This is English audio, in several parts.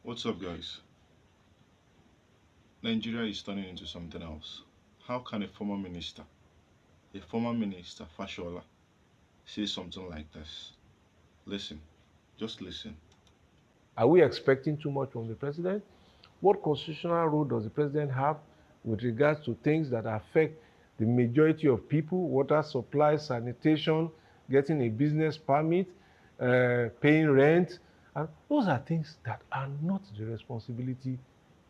What's up, guys? Nigeria is turning into something else. How can a former minister, Fashola, say something like this? Listen, just listen. Are we expecting too much from the president? What constitutional role does the president have with regards to things that affect the majority of people? Water supply, sanitation, getting a business permit, paying rent. And those are things that are not the responsibility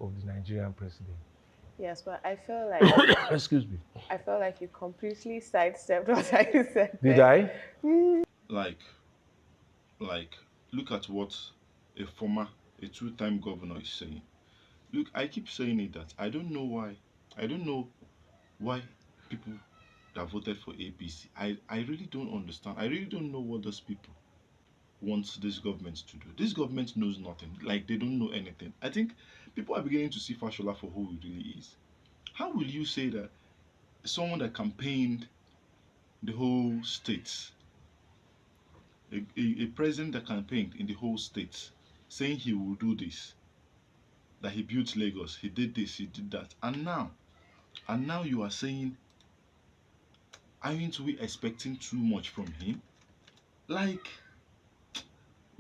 of the Nigerian president. Yes, but I feel like Excuse me. you completely sidestepped what I said Did there. I? Like, like, look at what a two-time governor is saying. Look, I keep saying it that I don't know why. I don't know why people that voted for APC. I really don't understand. I really don't know what those people wants this government to do. This government knows nothing. Like they don't know anything. I think people are beginning to see Fashola for who he really is. How will you say that someone that campaigned the whole state, a president that campaigned in the whole state, saying he will do this, that he built Lagos, he did this, he did that, and now you are saying, aren't we expecting too much from him? Like,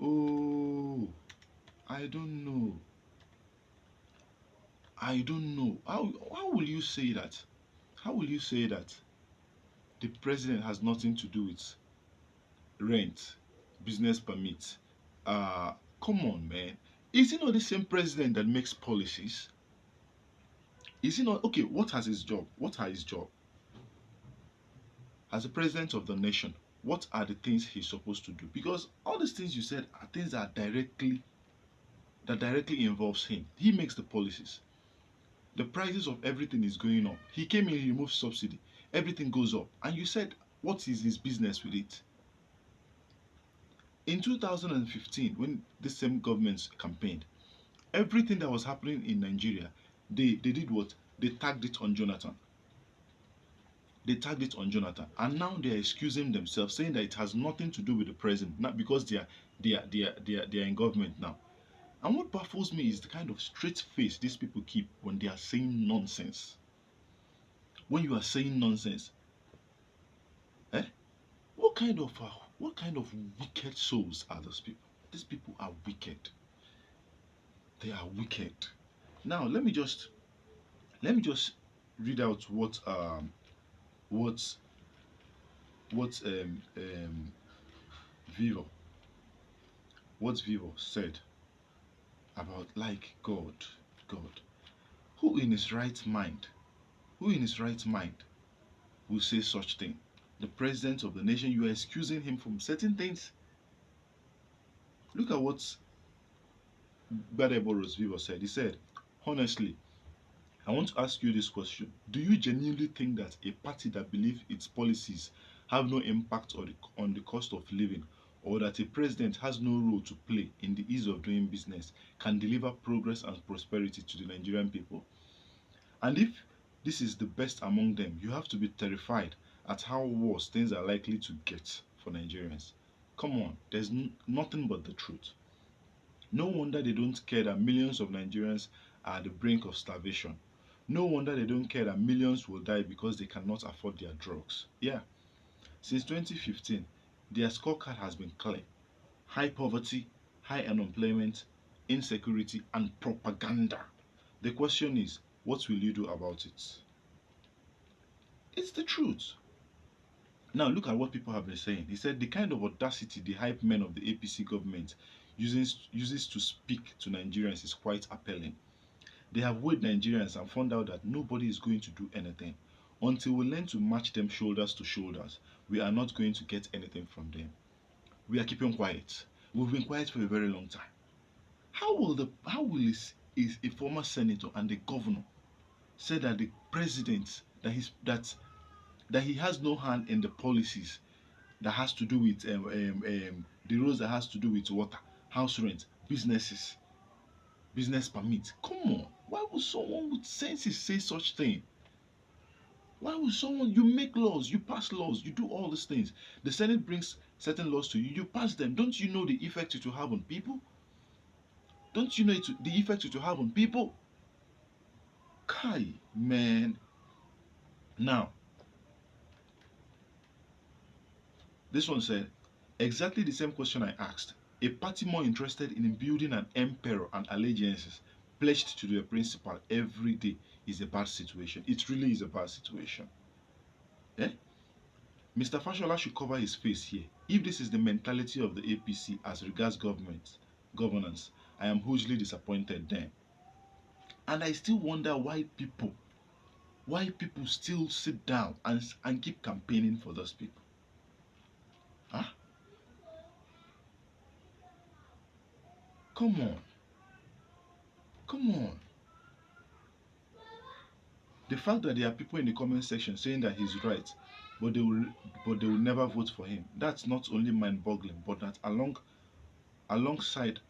oh, I don't know. I don't know. How will you say that? How will you say that the president has nothing to do with rent, business permit? Uh, Come on, man. Is he not the same president that makes policies? Is he not okay? What has his job? What are his job as the president of the nation? What are the things he's supposed to do? Because all these things you said are things that directly involves him. He makes the policies. The prices of everything is going up. He came in, he removed subsidy. Everything goes up. And you said, what is his business with it? In 2015, when this same government campaigned, everything that was happening in Nigeria, they did what? They tagged it on Jonathan. They tagged it on Jonathan. And now they're excusing themselves, saying that it has nothing to do with the president, not because they are in government now. And what baffles me is the kind of straight face these people keep when they are saying nonsense. When you are saying nonsense, eh? What kind of wicked souls are those people? These people are wicked. They are wicked. Now let me just read out what what Vivo what Vivo said about, like, God. Who in his right mind, who in his right mind will say such thing? The president of the nation, you are excusing him from certain things. Look at what Gbadebo Vivo said. He said, honestly, I want to ask you this question. Do you genuinely think that a party that believes its policies have no impact on the cost of living, or that a president has no role to play in the ease of doing business, can deliver progress and prosperity to the Nigerian people? And if this is the best among them, you have to be terrified at how worse things are likely to get for Nigerians. Come on, there's nothing but the truth. No wonder they don't care that millions of Nigerians are at the brink of starvation. No wonder they don't care that millions will die because they cannot afford their drugs. Yeah, since 2015, their scorecard has been clear: high poverty, high unemployment, insecurity, and propaganda. The question is, what will you do about it? It's the truth. Now, look at what people have been saying. He said the kind of audacity the hype men of the APC government uses to speak to Nigerians is quite appalling. They have weighed Nigerians and found out that nobody is going to do anything. Until we learn to match them shoulders to shoulders, we are not going to get anything from them. We are keeping quiet. We've been quiet for a very long time. How will a former senator and the governor say that the president that he has no hand in the policies that has to do with the rules that has to do with water, house rent, business permit? Come on, why would someone with senses say such thing? Why would someone, you make laws, you pass laws, you do all these things. The Senate brings certain laws to you, you pass them. Don't you know the effect it will have on people? Don't you know the effect it will have on people? Kai, man. Now, this one said, exactly the same question I asked. A party more interested in building an empire and allegiances pledged to their principal every day is a bad situation. It really is a bad situation. Eh? Mr. Fashola should cover his face here. If this is the mentality of the APC as regards governance, I am hugely disappointed then. And I still wonder why people still sit down and keep campaigning for those people. Huh? Come on. Come on. The fact that there are people in the comment section saying that he's right, but they will never vote for him. That's not only mind-boggling, but that alongside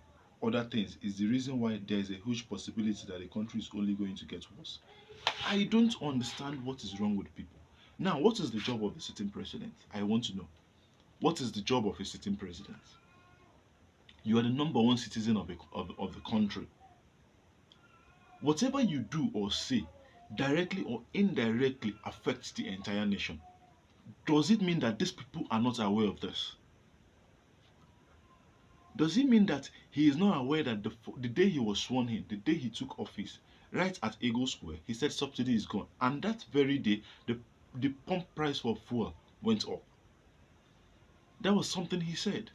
other things is the reason why there is a huge possibility that the country is only going to get worse. I don't understand what is wrong with people. Now, what is the job of the sitting president? I want to know. What is the job of a sitting president? You are the number one citizen of the country. Whatever you do or say, directly or indirectly affects the entire nation. Does it mean that these people are not aware of this? Does it mean that he is not aware that the day he was sworn in, the day he took office, right at Eagle Square, he said subsidy is gone. And that very day, the pump price for fuel went up. That was something he said.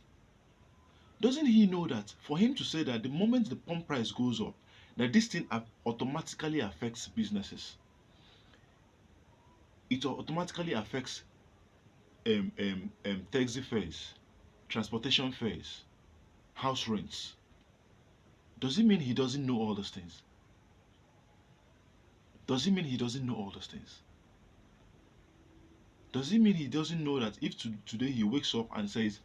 Doesn't he know that for him to say that the moment the pump price goes up, that this thing automatically affects businesses? It automatically affects taxi fares, transportation fares, house rents. Does it mean he doesn't know all those things? Does it mean he doesn't know all those things? Does it mean he doesn't know that if today he wakes up and says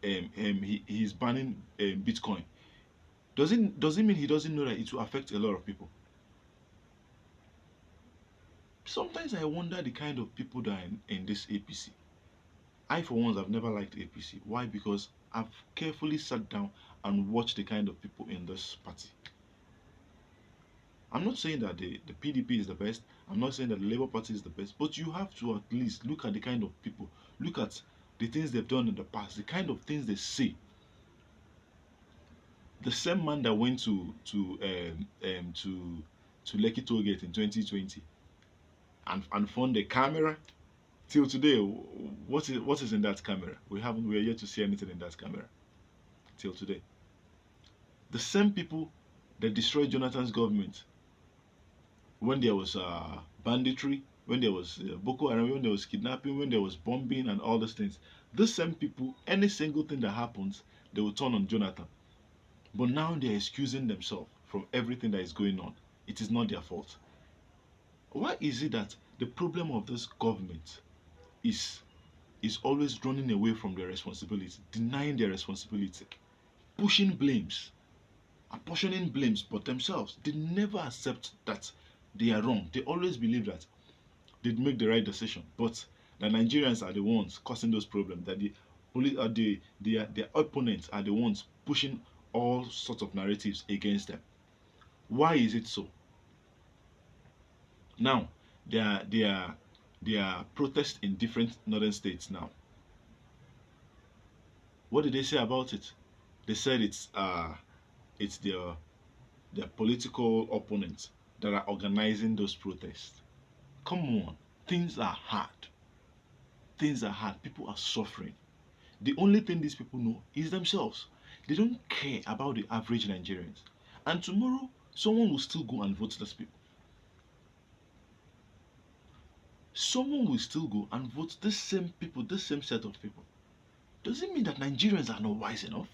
he's banning Bitcoin, does it mean he doesn't know that it will affect a lot of people? Sometimes I wonder the kind of people that are in this APC. I, for once, have never liked APC. Why? Because I've carefully sat down and watched the kind of people in this party. I'm not saying that the PDP is the best. I'm not saying that the Labour Party is the best. But you have to at least look at the kind of people. Look at the things they've done in the past. The kind of things they say. The same man that went to Lekki Tollgate in 2020 and found a camera. Till today, what is in that camera? We are yet to see anything in that camera. Till today, the same people that destroyed Jonathan's government when there was banditry, when there was Boko Haram, when there was kidnapping, when there was bombing and all those things. These same people, any single thing that happens, they will turn on Jonathan. But now they are excusing themselves from everything that is going on. It is not their fault. Why is it that the problem of this government is always running away from their responsibility, denying their responsibility, pushing blames, apportioning blames but themselves? They never accept that they are wrong. They always believe that they make the right decision, but the Nigerians are the ones causing those problems, that the police are their opponents are the ones pushing all sorts of narratives against them. Why is it so? Now, there are protests in different northern states now. What did they say about it? They said it's their political opponents that are organizing those protests. Come on, things are hard. Things are hard. People are suffering. The only thing these people know is themselves. They don't care about the average Nigerians. And tomorrow, someone will still go and vote those people. Someone will still go and vote the same people, the same set of people. Does it mean that Nigerians are not wise enough?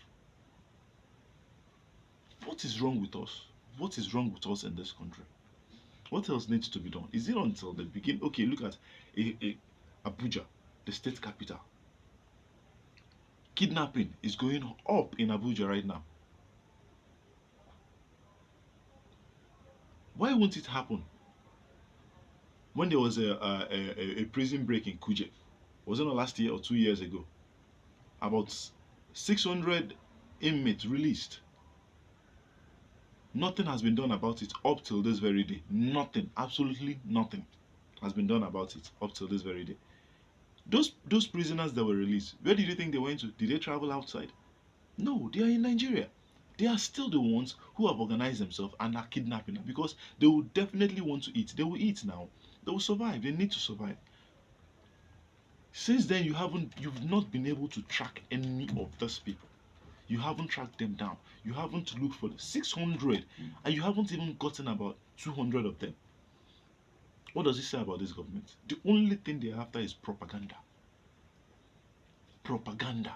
What is wrong with us? What is wrong with us in this country? What else needs to be done? Is it until they begin? Okay, look at Abuja, the state capital. Kidnapping is going up in Abuja right now. Why won't it happen? When there was a prison break in Kuje, wasn't it last year or 2 years ago? About 600 inmates released. Nothing has been done about it up till this very day. Nothing, absolutely nothing has been done about it up till this very day. Those prisoners that were released, where did you think they went to? Did they travel outside? No, they are in Nigeria. They are still the ones who have organized themselves and are kidnapping them because they will definitely want to eat. They will eat now. They will survive. They need to survive. Since then, you've not been able to track any of those people. You haven't tracked them down. You haven't looked for the 600, and you haven't even gotten about 200 of them. What does it say about this government? The only thing they're after is propaganda. Propaganda.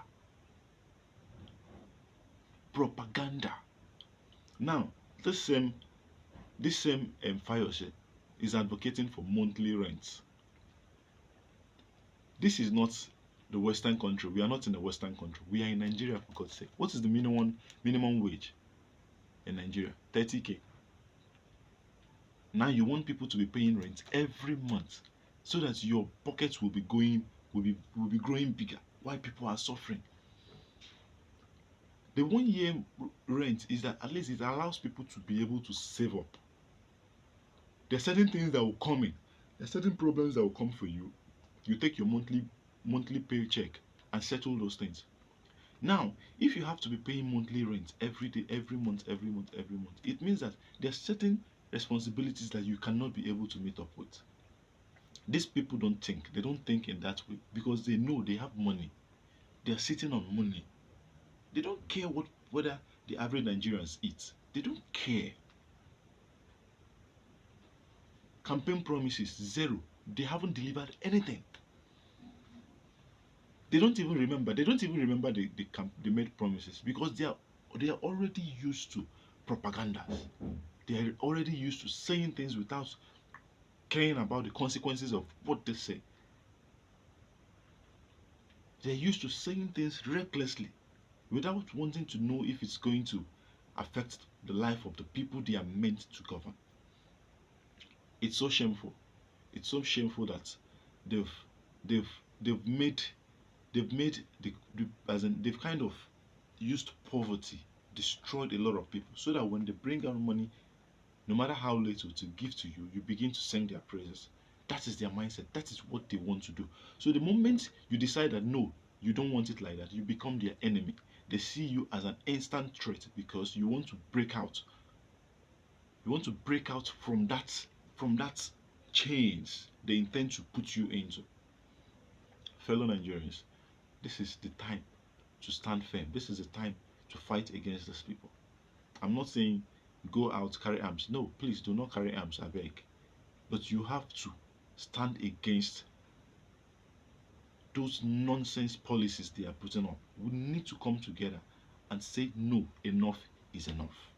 Propaganda. Now, this same Fayose is advocating for monthly rents. This is not the Western country. We are not in the Western country. We are in Nigeria, for God's sake. What is the minimum wage in Nigeria? 30K. Now you want people to be paying rent every month so that your pockets will be growing bigger while people are suffering. The 1 year rent is that at least it allows people to be able to save up. There are certain things that will come in. There are certain problems that will come for you. You take your monthly paycheck and settle those things. Now, if you have to be paying monthly rent every day, every month, every month, every month, it means that there are certain responsibilities that you cannot be able to meet up with. These people don't think. They don't think in that way because they know they have money. They are sitting on money. They don't care whether the average Nigerians eat. They don't care. Campaign promises zero. They haven't delivered anything. They don't even remember. They don't even remember they made promises because they are already used to propagandas. They are already used to saying things without caring about the consequences of what they say. They're used to saying things recklessly without wanting to know if it's going to affect the life of the people they are meant to govern. It's so shameful. It's so shameful that they've they've they've made as in they've kind of used poverty, destroyed a lot of people, so that when they bring out money, no matter how little to give to you, you begin to sing their praises. That is their mindset. That is what they want to do. So the moment you decide that no, you don't want it like that, you become their enemy. They see you as an instant threat because you want to break out. You want to break out from that chains they intend to put you into. Fellow Nigerians, this is the time to stand firm. This is the time to fight against these people. I'm not saying go out, carry arms. No, please do not carry arms, I beg. But you have to stand against those nonsense policies they are putting up. We need to come together and say no, enough is enough.